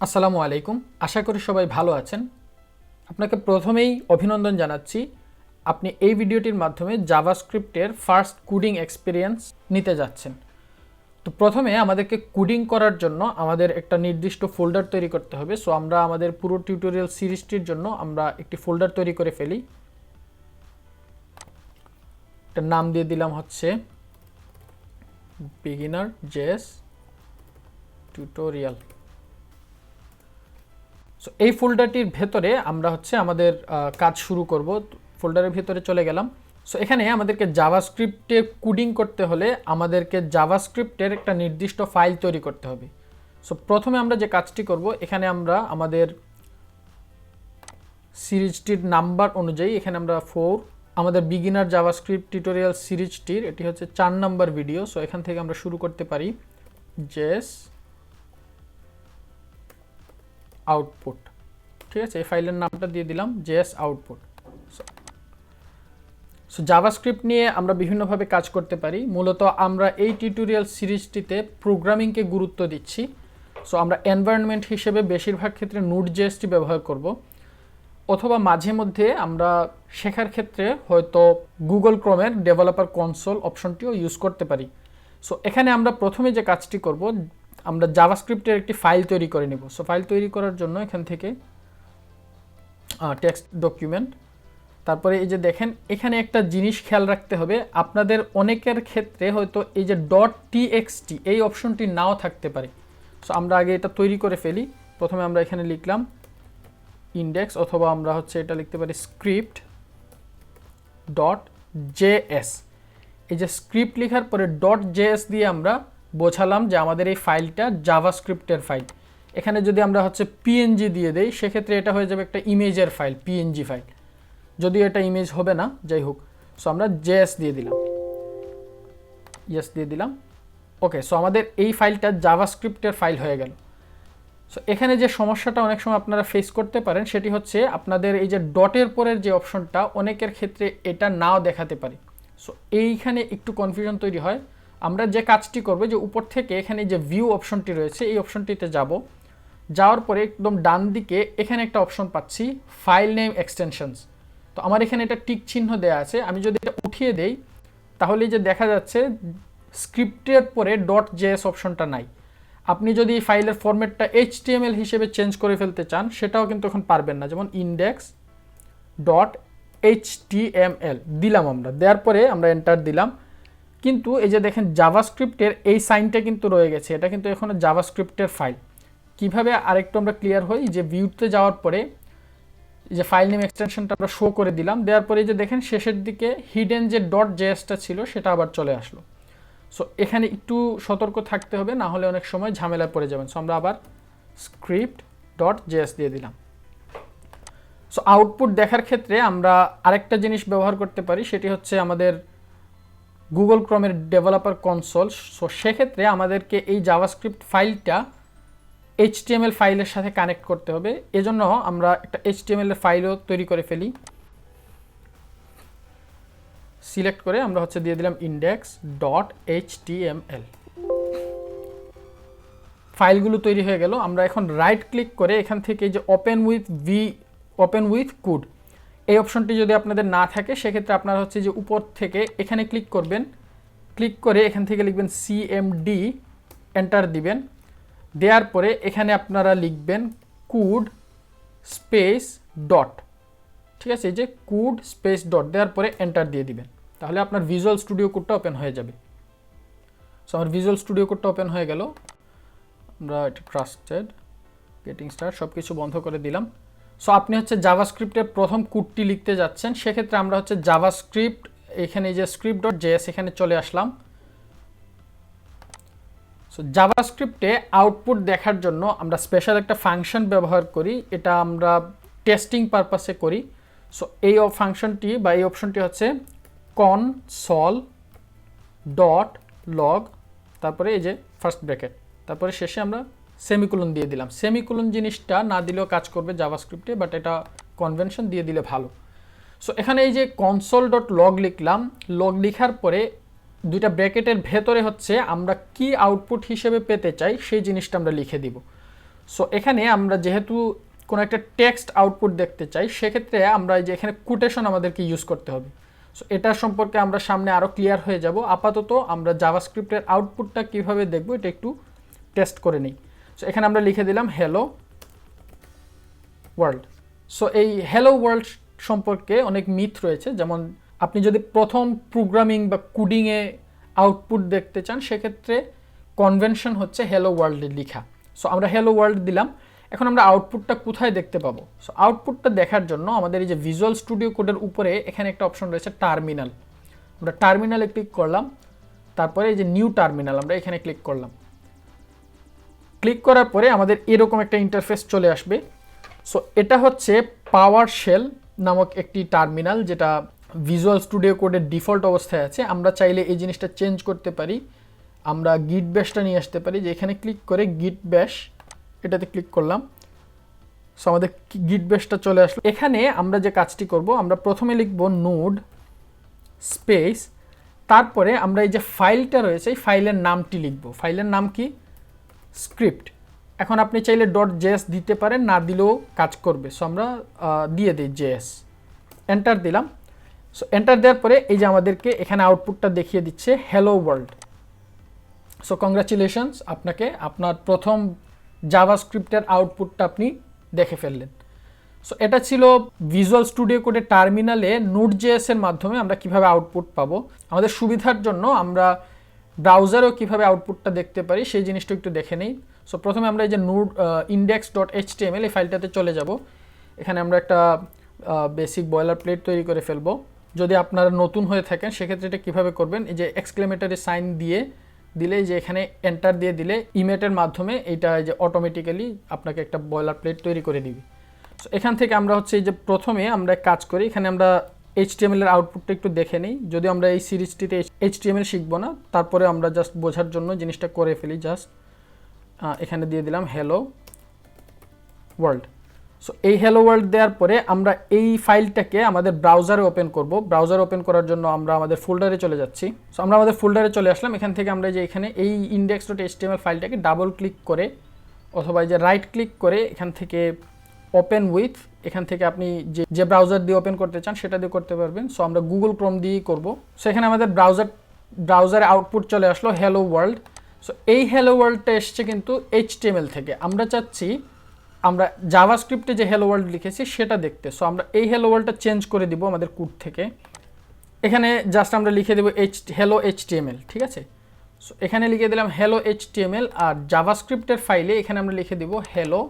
আসসালামু আলাইকুম। আশা করি সবাই ভালো আছেন। আপনাকে প্রথমেই অভিনন্দন জানাচ্ছি। আপনি এই ভিডিওটির মাধ্যমে জাভাস্ক্রিপ্টের ফার্স্ট কোডিং এক্সপিরিয়েন্স নিতে যাচ্ছেন। তো প্রথমে আমাদেরকে কোডিং করার জন্য আমাদের একটা নির্দিষ্ট ফোল্ডার তৈরি করতে হবে। সো আমরা আমাদের পুরো টিউটোরিয়াল সিরিজটির জন্য আমরা একটি ফোল্ডার তৈরি করে ফেলি। এটার নাম দিয়ে দিলাম হচ্ছে beginner.js টিউটোরিয়াল। সো এই ফোল্ডারটির ভেতরে আমরা হচ্ছে আমাদের কাজ শুরু করব। ফোল্ডারের ভেতরে চলে গেলাম। সো এখানে আমাদেরকে জাভাস্ক্রিপ্টে কোডিং করতে হলে আমাদেরকে জাভাস্ক্রিপ্টের একটা নির্দিষ্ট ফাইল তৈরি করতে হবে। সো প্রথমে আমরা যে কাজটি করব, এখানে আমরা আমাদের সিরিজটির নাম্বার অনুযায়ী এখানে আমরা 4 আমাদের বিগিনার জাভাস্ক্রিপ্ট টিউটোরিয়াল সিরিজটির এটি হচ্ছে 4 নম্বর ভিডিও। সো এখান থেকে আমরা শুরু করতে পারি জেএস আউটপুট। ঠিক আছে, এই ফাইলের নামটা দিয়ে দিলাম জেএস আউটপুট। সো জাভাস্ক্রিপ্ট নিয়ে আমরা বিভিন্নভাবে কাজ করতে পারি। মূলত আমরা এই টিউটোরিয়াল সিরিজটিতে প্রোগ্রামিংকে গুরুত্ব দিচ্ছি। সো আমরা এনভায়রনমেন্ট হিসেবে বেশিরভাগ ক্ষেত্রে নোড.জেএসটি ব্যবহার করব, অথবা মাঝে মধ্যে আমরা শেখার ক্ষেত্রে হয়তো গুগল ক্রোমের ডেভেলপার কনসোল অপশনটিও ইউজ করতে পারি। সো এখানে আমরা প্রথমে যে কাজটি করব, আমরা জাভাস্ক্রিপ্টের একটি ফাইল তৈরি করে নেব। সো ফাইল তৈরি করার জন্য এখান থেকে টেক্সট ডকুমেন্ট, তারপরে এই যে দেখেন এখানে একটা জিনিস খেয়াল রাখতে হবে, আপনাদের অনেকের ক্ষেত্রে হয়তো এই যে .txt এই অপশনটি নাও থাকতে পারে। সো আমরা আগে এটা তৈরি করে ফেলি। প্রথমে আমরা এখানে লিখলাম ইন্ডেক্স, অথবা আমরা হচ্ছে এটা লিখতে পারি script.js। এই যে স্ক্রিপ্ট লেখার পরে .js দিয়ে আমরা বোঝালাম যে আমাদের এই ফাইলটা জাভাস্ক্রিপ্টের ফাইল। এখানে যদি আমরা হচ্ছে পিএনজি দিয়ে দেই, সেক্ষেত্রে এটা হয়ে যাবে একটা ইমেজের ফাইল, পিএনজি ফাইল। যদিও এটা ইমেজ হবে না, যাই হোক। সো আমরা জেএস দিয়ে দিলাম, ইয়েস দিয়ে দিলাম। ওকে, সো আমাদের এই ফাইলটা জাভাস্ক্রিপ্টের ফাইল হয়ে গেল। সো এখানে যে সমস্যাটা অনেক সময় আপনারা ফেস করতে পারেন, সেটি হচ্ছে আপনাদের এই যে ডটের পরের যে অপশনটা, অনেকের ক্ষেত্রে এটা নাও দেখাতে পারে। সো এইখানে একটু কনফিউশন তৈরি হয়। আমরা যে কাজটি করব, যে উপর থেকে এখানে যে ভিউ অপশনটি রয়েছে এই অপশনটিতে যাব। যাওয়ার পরে একদম ডান দিকে এখানে একটা অপশন পাচ্ছি ফাইল নেম এক্সটেনশনস। তো আমার এখানে এটা টিক চিহ্ন দেওয়া আছে। আমি যদি এটা উঠিয়ে দেই, তাহলে যে দেখা যাচ্ছে স্ক্রিপ্টের পরে .js অপশনটা নাই। আপনি যদি এই ফাইলের ফরম্যাটটা HTML হিসেবে চেঞ্জ করে ফেলতে চান, সেটাও কিন্তু এখন পারবেন না। যেমন index.html দিলাম আমরা, দেওয়ার পরে আমরা এন্টার দিলাম। কিন্তু এই যে দেখেন জাভাস্ক্রিপ্টের এই সাইনটা কিন্তু রয়ে গেছে, এটা কিন্তু এখনো জাভাস্ক্রিপ্টের ফাইল। কিভাবে আরেকটু আমরা ক্লিয়ার হই, যে ভিউতে যাওয়ার পরে যে ফাইল নেম এক্সটেনশনটা আমরা শো করে দিলাম, দেওয়ার পরে যে দেখেন শেষের দিকে হিডেন যে .jsটা ছিল সেটা আবার চলে আসলো। সো এখানে একটু সতর্ক থাকতে হবে, না হলে অনেক সময় ঝামেলায় পড়ে যাবেন। সো আমরা আবার script.js দিয়ে দিলাম। সো আউটপুট দেখার ক্ষেত্রে আমরা আরেকটা জিনিস ব্যবহার করতে পারি, সেটি হচ্ছে আমাদের গুগল ক্রোমের ডেভেলপার কনসোল। সো সেক্ষেত্রে আমাদেরকে এই জাভাস্ক্রিপ্ট ফাইলটা HTML ফাইলের সাথে কানেক্ট করতে হবে। এজন্য আমরা একটা HTML এর ফাইলও তৈরি করে ফেলি। সিলেক্ট করে আমরা হচ্ছে দিয়ে দিলাম index.html। ফাইলগুলো তৈরি হয়ে গেল। আমরা এখন রাইট ক্লিক করে এখান থেকে যে ওপেন উইথ কোড এই অপশনটি যদি আপনাদের না থাকে, সেক্ষেত্রে আপনারা হচ্ছে যে উপর থেকে এখানে ক্লিক করবেন। ক্লিক করে এখান থেকে লিখবেন cmd, এন্টার দিবেন। দেওয়ার পরে এখানে আপনারা লিখবেন কোড স্পেস ডট। ঠিক আছে, এই যে কোড স্পেস ডট দেওয়ার পরে এন্টার দিয়ে দিবেন। তাহলে আপনার ভিজুয়াল স্টুডিও কোডটা ওপেন হয়ে যাবে। সো আমার ভিজুয়াল স্টুডিও কোডটা ওপেন হয়ে গেল। আমরা এটা ট্রাস্টেড, গেটিং স্টার্ট সব কিছু বন্ধ করে দিলাম। সো আপনি হচ্ছে জাভাস্ক্রিপ্টের প্রথম কোডটি লিখতে যাচ্ছেন, সেক্ষেত্রে আমরা হচ্ছে জাভাস্ক্রিপ্ট এখানে এই যে script.js এখানে চলে আসলাম। সো জাভাস্ক্রিপ্টে আউটপুট দেখার জন্য আমরা স্পেশাল একটা ফাংশন ব্যবহার করি, এটা আমরা টেস্টিং পারপাসে করি। সো এই ফাংশনটি বা এই অপশনটি হচ্ছে console.log, তারপরে এই যে ফার্স্ট ব্র্যাকেট, তারপরে শেষে আমরা সেমিকোলন দিয়ে দিলাম। সেমিকোলন জিনিসটা না দিলেও কাজ করবে জাভাস্ক্রিপ্টে, বাট এটা কনভেনশন দিয়ে দিলে ভালো। সো এখানে এই যে console.log লিখলাম। লগ লেখার পরে দুইটা ব্র্যাকেটের ভেতরে হচ্ছে আমরা কি আউটপুট হিসেবে পেতে চাই সেই জিনিসটা আমরা লিখে দিব। সো এখানে আমরা যেহেতু কোনো একটা টেক্সট আউটপুট দেখতে চাই, সেক্ষেত্রে আমরা যে এখানে কোটেশন আমাদেরকে ইউজ করতে হবে। সো এটা সম্পর্কে আমরা সামনে আরও ক্লিয়ার হয়ে যাব। আপাতত আমরা জাভাস্ক্রিপ্টের আউটপুটটা কীভাবে দেখব এটা একটু টেস্ট করে নিই। সো এখানে আমরা লিখে দিলাম হ্যালো ওয়ার্ল্ড। সো এই হ্যালো ওয়ার্ল্ড সম্পর্কে অনেক মিথ রয়েছে, যেমন আপনি যদি প্রথম প্রোগ্রামিং বা কোডিংয়ে আউটপুট দেখতে চান, সেক্ষেত্রে কনভেনশন হচ্ছে হ্যালো ওয়ার্ল্ডে লেখা। সো আমরা হ্যালো ওয়ার্ল্ড দিলাম। এখন আমরা আউটপুটটা কোথায় দেখতে পাবো? সো আউটপুটটা দেখার জন্য আমাদের এই যে ভিজুয়াল স্টুডিও কোডের উপরে এখানে একটা অপশন রয়েছে টার্মিনাল। আমরা টার্মিনালে ক্লিক করলাম, তারপরে এই যে নিউ টার্মিনাল আমরা এখানে ক্লিক করলাম। ক্লিক করার পরে আমাদের এরকম একটা ইন্টারফেস চলে আসবে। সো এটা হচ্ছে পাওয়ার শেল নামক একটি টার্মিনাল, যেটা ভিজুয়াল স্টুডিও কোডের ডিফল্ট অবস্থায় আছে। আমরা চাইলে এই জিনিসটা চেঞ্জ করতে পারি। আমরা গিট ব্যাশটা নিয়ে আসতে পারি, যে এখানে ক্লিক করে গিট ব্যাশ এটাতে ক্লিক করলাম। সো আমাদের গিট ব্যাশটা চলে আসলো। এখানে আমরা যে কাজটি করব, আমরা প্রথমে লিখব নোড স্পেস, তারপরে আমরা এই যে ফাইলটা রয়েছে এই ফাইলের নামটি লিখব। ফাইলের নাম কি? স্ক্রিপ্ট। এখন আপনি চাইলে .js দিতে পারেন, না দিলেও কাজ করবে। সো আমরা দিয়ে দিই js, এন্টার দিলাম। সো এন্টার দেওয়ার পরে এই যে আমাদেরকে এখানে আউটপুটটা দেখিয়ে দিচ্ছে হ্যালো ওয়ার্ল্ড। সো কংগ্রাচুলেশনস, আপনাকে আপনার প্রথম জাভাস্ক্রিপ্টের আউটপুটটা আপনি দেখে ফেললেন। সো এটা ছিল ভিজুয়াল স্টুডিও কোডের টার্মিনালে নোড.js এর মাধ্যমে আমরা কিভাবে আউটপুট পাবো। আমাদের সুবিধার জন্য আমরা ব্রাউজারেও কিভাবে আউটপুটটা দেখতে পারি সেই জিনিসটা একটু দেখে নেই। সো প্রথমে আমরা এই যে নোড index.html এই ফাইলটাতে চলে যাব। এখানে আমরা একটা বেসিক বয়লার প্লেট তৈরি করে ফেলবো। যদি আপনারা নতুন হয়ে থাকেন সেক্ষেত্রে এটা কীভাবে করবেন, এই যে এক্সক্লেমেটরি সাইন দিলে যে এখানে এন্টার দিয়ে দিলে ইমেটের মাধ্যমে এটা যে অটোমেটিক্যালি আপনাকে একটা বয়লার প্লেট তৈরি করে দিবে। সো এখান থেকে আমরা হচ্ছে এই যে প্রথমে আমরা কাজ করি, এখানে আমরা HTML এর আউটপুটটা একটু দেখে নিই। যদিও আমরা এই সিরিজটিতে HTML শিখবো না, তারপরে আমরা জাস্ট বোঝার জন্য জিনিসটা করে ফেলি। জাস্ট এখানে দিয়ে দিলাম হ্যালো ওয়ার্ল্ড। সো এই হ্যালো ওয়ার্ল্ড দেওয়ার পরে আমরা এই ফাইলটাকে আমাদের ব্রাউজারে ওপেন করব। ব্রাউজার ওপেন করার জন্য আমরা আমাদের ফোল্ডারে চলে যাচ্ছি। সো আমরা আমাদের ফোল্ডারে চলে আসলাম। এখান থেকে আমরা যে এখানে এই index.html ফাইলটাকে ডাবল ক্লিক করে অথবা যে রাইট ক্লিক করে এখান থেকে ওপেন উইথ, এখান থেকে আপনি যে ব্রাউজার দিয়ে ওপেন করতে চান সেটা দিয়ে করতে পারবেন। সো আমরা গুগল ক্রোম দিয়েই করব। সো এখানে আমাদের ব্রাউজারে আউটপুট চলে আসলো হ্যালো ওয়ার্ল্ড। সো এই হ্যালো ওয়ার্ল্ডটা এসছে কিন্তু HTML থেকে। আমরা চাচ্ছি আমরা জাভাস্ক্রিপ্টে যে হ্যালো ওয়ার্ল্ড লিখেছি সেটা দেখতে। সো আমরা এই হ্যালো ওয়ার্ল্ডটা চেঞ্জ করে দিব আমাদের কোড থেকে। এখানে জাস্ট আমরা লিখে দেবো হ্যালো HTML, ঠিক আছে? সো এখানে লিখে দিলাম হ্যালো HTML, আর জাভাস্ক্রিপ্টের ফাইলে এখানে আমরা লিখে দিব হ্যালো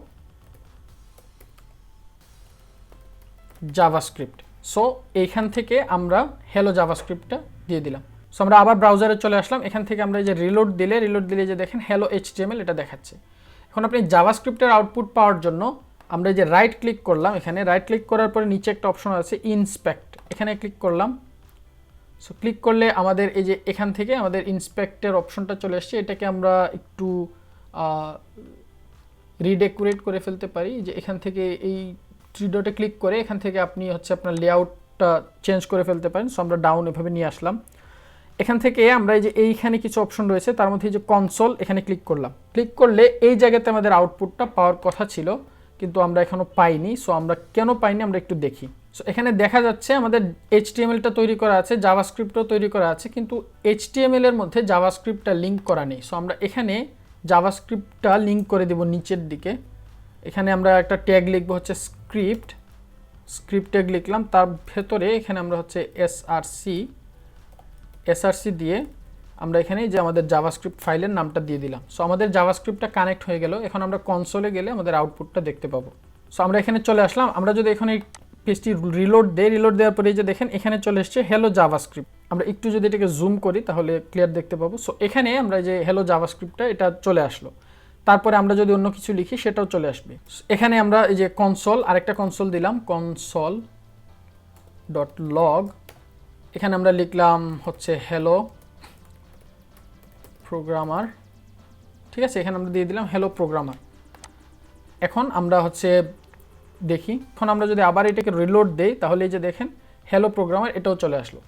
জাভাস্ক্রিপ্ট। সো এইখান থেকে আমরা হ্যালো জাভাস্ক্রিপ্টটা দিয়ে দিলাম। সো আমরা আবার ব্রাউজারে চলে আসলাম। এখান থেকে আমরা এই যে রিলোড দিলে যে দেখেন হ্যালো HTML এটা দেখাচ্ছে। এখন আপনি জাভাস্ক্রিপ্টের আউটপুট পাওয়ার জন্য আমরা এই যে রাইট ক্লিক করলাম, এখানে রাইট ক্লিক করার পরে নিচে একটা অপশন আছে ইন্সপেক্ট, এখানে ক্লিক করলাম। সো ক্লিক করলে আমাদের এই যে এখান থেকে আমাদের ইন্সপেক্টের অপশনটা চলে আসছে। এটাকে আমরা একটু রিডেকোরেট করে ফেলতে পারি। যে এখান থেকে এই থ্রি ডটে ক্লিক করে এখান থেকে আপনি হচ্ছে আপনার লেআউটটা চেঞ্জ করে ফেলতে পারেন। সো আমরা ডাউন এভাবে নিয়ে আসলাম। এখান থেকে আমরা এই যে এইখানে কিছু অপশন রয়েছে, তার মধ্যে যে কনসোল, এখানে ক্লিক করলাম। ক্লিক করলে এই জায়গাতে আমাদের আউটপুটটা পাওয়ার কথা ছিল, কিন্তু আমরা এখনও পাইনি। সো আমরা কেন পাইনি আমরা একটু দেখি। সো এখানে দেখা যাচ্ছে আমাদের HTML-টা তৈরি করা আছে, জাভাস্ক্রিপ্টও তৈরি করা আছে, কিন্তু HTML-এর মধ্যে জাভাস্ক্রিপ্টটা লিঙ্ক করা নেই। সো আমরা এখানে জাভাস্ক্রিপ্টটা লিঙ্ক করে দেব নিচের দিকে। এখানে আমরা একটা ট্যাগ লিখবো হচ্ছে স্ক্রিপ্ট ট্যাগ লিখলাম। তার ভেতরে এখানে আমরা হচ্ছে src দিয়ে আমরা এখানে যে আমাদের জাভাস্ক্রিপ্ট ফাইলের নামটা দিয়ে দিলাম। সো আমাদের জাভাস্ক্রিপ্টটা কানেক্ট হয়ে গেল। এখন আমরা কনসোলে গেলে আমাদের আউটপুটটা দেখতে পাবো। সো আমরা এখানে চলে আসলাম। আমরা যদি এখানে পেজটি রিলোড দেওয়ার পরে যে দেখেন এখানে চলে এসছে হ্যালো জাভাস্ক্রিপ্ট। আমরা একটু যদি এটাকে জুম করি তাহলে ক্লিয়ার দেখতে পাবো। সো এখানে আমরা যে হ্যালো জাভাস্ক্রিপ্টটা এটা চলে আসলো। তারপরে আমরা যদি অন্য কিছু লিখি সেটাও চলে আসবে। এখানে আমরা এই যে কনসোল, আরেকটা কনসোল দিলাম console.log। এখানে আমরা লিখলাম হচ্ছে হ্যালো প্রোগ্রামার, ঠিক আছে? এখানে আমরা দিয়ে দিলাম হ্যালো প্রোগ্রামার। এখন আমরা হচ্ছে দেখি, এখন আমরা যদি আবার এটাকে রিলোড দেই তাহলে এই যে দেখেন হ্যালো প্রোগ্রামার এটাও চলে আসলো।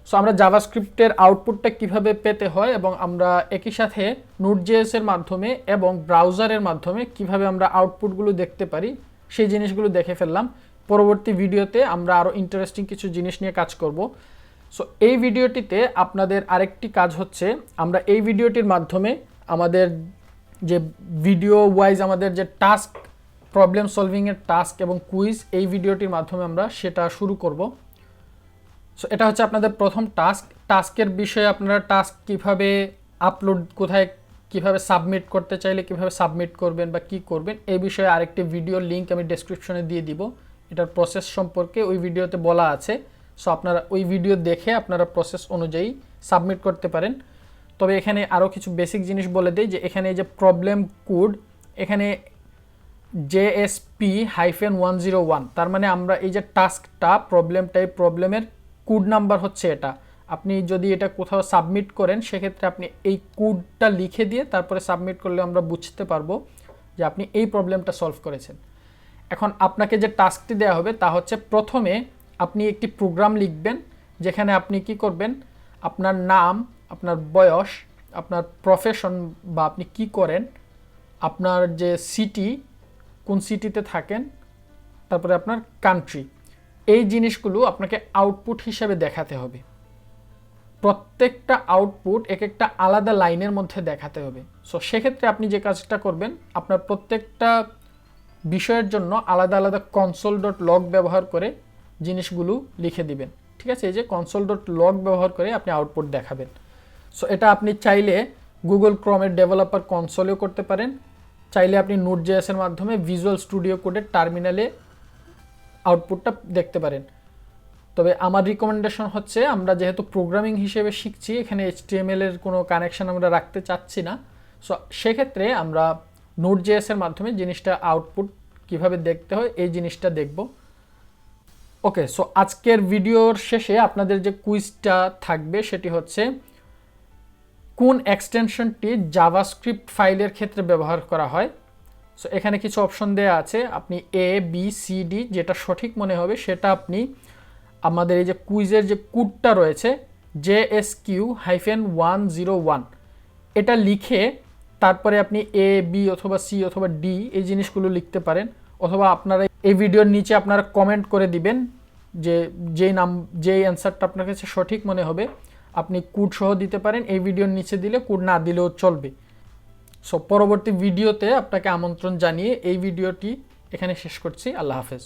সো আমরা জাভাস্ক্রিপ্টের আউটপুটটা কিভাবে পেতে হয় এবং আমরা একই সাথে নোড.js এর মাধ্যমে এবং ব্রাউজারের মাধ্যমে কিভাবে আমরা আউটপুটগুলো দেখতে পারি সেই জিনিসগুলো দেখে ফেললাম। পরবর্তী ভিডিওতে আমরা আরও ইন্টারেস্টিং কিছু জিনিস নিয়ে কাজ করব। সো এই ভিডিওটিতে আপনাদের আরেকটি কাজ হচ্ছে, আমরা এই ভিডিওটির মাধ্যমে আমাদের যে ভিডিও ওয়াইজ আমাদের যে টাস্ক, প্রবলেম সলভিংয়ের টাস্ক এবং কুইজ, এই ভিডিওটির মাধ্যমে আমরা সেটা শুরু করব। সো এটা হচ্ছে আপনাদের প্রথম টাস্কের বিষয়ে আপনারা টাস্ক কিভাবে আপলোড, কোথায় কিভাবে সাবমিট করতে চাইলে কিভাবে সাবমিট করবেন বা কি করবেন, এই বিষয়ে আরেকটি ভিডিওর লিঙ্ক আমি ডেসক্রিপশনে দিয়ে দিব। এটার প্রসেস সম্পর্কে ওই ভিডিওতে বলা আছে। সো আপনারা ওই ভিডিও দেখে আপনারা প্রসেস অনুযায়ী সাবমিট করতে পারেন। তবে এখানে আরও কিছু বেসিক জিনিস বলে দেই যে এখানে যে প্রবলেম কোড, এখানে JSP-101, তার মানে আমরা এই যে টাস্কটা, প্রবলেমটা, এই প্রবলেমের কোড নাম্বার হচ্ছে এটা। আপনি যদি এটা কোথাও সাবমিট করেন সেক্ষেত্রে আপনি এই কোডটা লিখে দিয়ে তারপরে সাবমিট করলে আমরা বুঝতে পারবো যে আপনি এই প্রবলেমটা সলভ করেছেন। এখন আপনাকে যে টাস্কটি দেওয়া হবে তা হচ্ছে, প্রথমে আপনি একটি প্রোগ্রাম লিখবেন যেখানে আপনি কি করবেন, আপনার নাম, আপনার বয়স, আপনার প্রফেশন বা আপনি কি করেন, আপনার যে সিটি, কোন সিটিতে থাকেন, তারপরে আপনার কান্ট্রি, এই জিনিসগুলো আপনাকে আউটপুট হিসেবে দেখাতে হবে। প্রত্যেকটা আউটপুট এক একটা আলাদা লাইনের মধ্যে দেখাতে হবে। সো সেক্ষেত্রে আপনি যে কাজটা করবেন, আপনার প্রত্যেকটা বিষয়ের জন্য আলাদা আলাদা console.log ব্যবহার করে জিনিসগুলো লিখে দিবেন। ঠিক আছে, এই যে console.log ব্যবহার করে আপনি আউটপুট দেখাবেন। সো এটা আপনি চাইলে গুগল ক্রোমের ডেভেলপার কনসোলেও করতে পারেন, চাইলে আপনি নোড.js এর মাধ্যমে ভিজুয়াল স্টুডিও কোডের টার্মিনালে আউটপুটটা দেখতে পারেন। তবে আমার রিকমেন্ডেশন হচ্ছে, আমরা যেহেতু প্রোগ্রামিং হিসেবে শিখছি, এখানে HTML এর কোনো কানেকশন আমরা রাখতে চাচ্ছি না। সো সেক্ষেত্রে আমরা নোড.js এর মাধ্যমে জিনিসটা আউটপুট কিভাবে দেখতে হয় এই জিনিসটা দেখব। ওকে, সো আজকের ভিডিওর শেষে আপনাদের যে কুইজটা থাকবে সেটি হচ্ছে, কোন এক্সটেনশনটি জাভাস্ক্রিপ্ট ফাইলের ক্ষেত্রে ব্যবহার করা হয়। সো এখানে কিছু অপশন দেওয়া আছে, আপনি ABCD যেটা সঠিক মনে হবে সেটা আপনি আমাদের এই যে কুইজের যে কোডটা রয়েছে JSQ-101, এটা লিখে তারপরে আপনি A, B অথবা C অথবা D এই জিনিসগুলো লিখতে পারেন। অথবা আপনারা এই ভিডিওর নিচে আপনারা কমেন্ট করে দিবেন যে যেই অ্যান্সারটা আপনার কাছে সঠিক মনে হবে আপনি কোড সহ দিতে পারেন। এই ভিডিওর নিচে দিলে, কোড না দিলেও চলবে। সো পরবর্তী ভিডিওতে আপনাকে আমন্ত্রণ জানিয়ে এই ভিডিওটি এখানে শেষ করছি। আল্লাহ হাফেজ।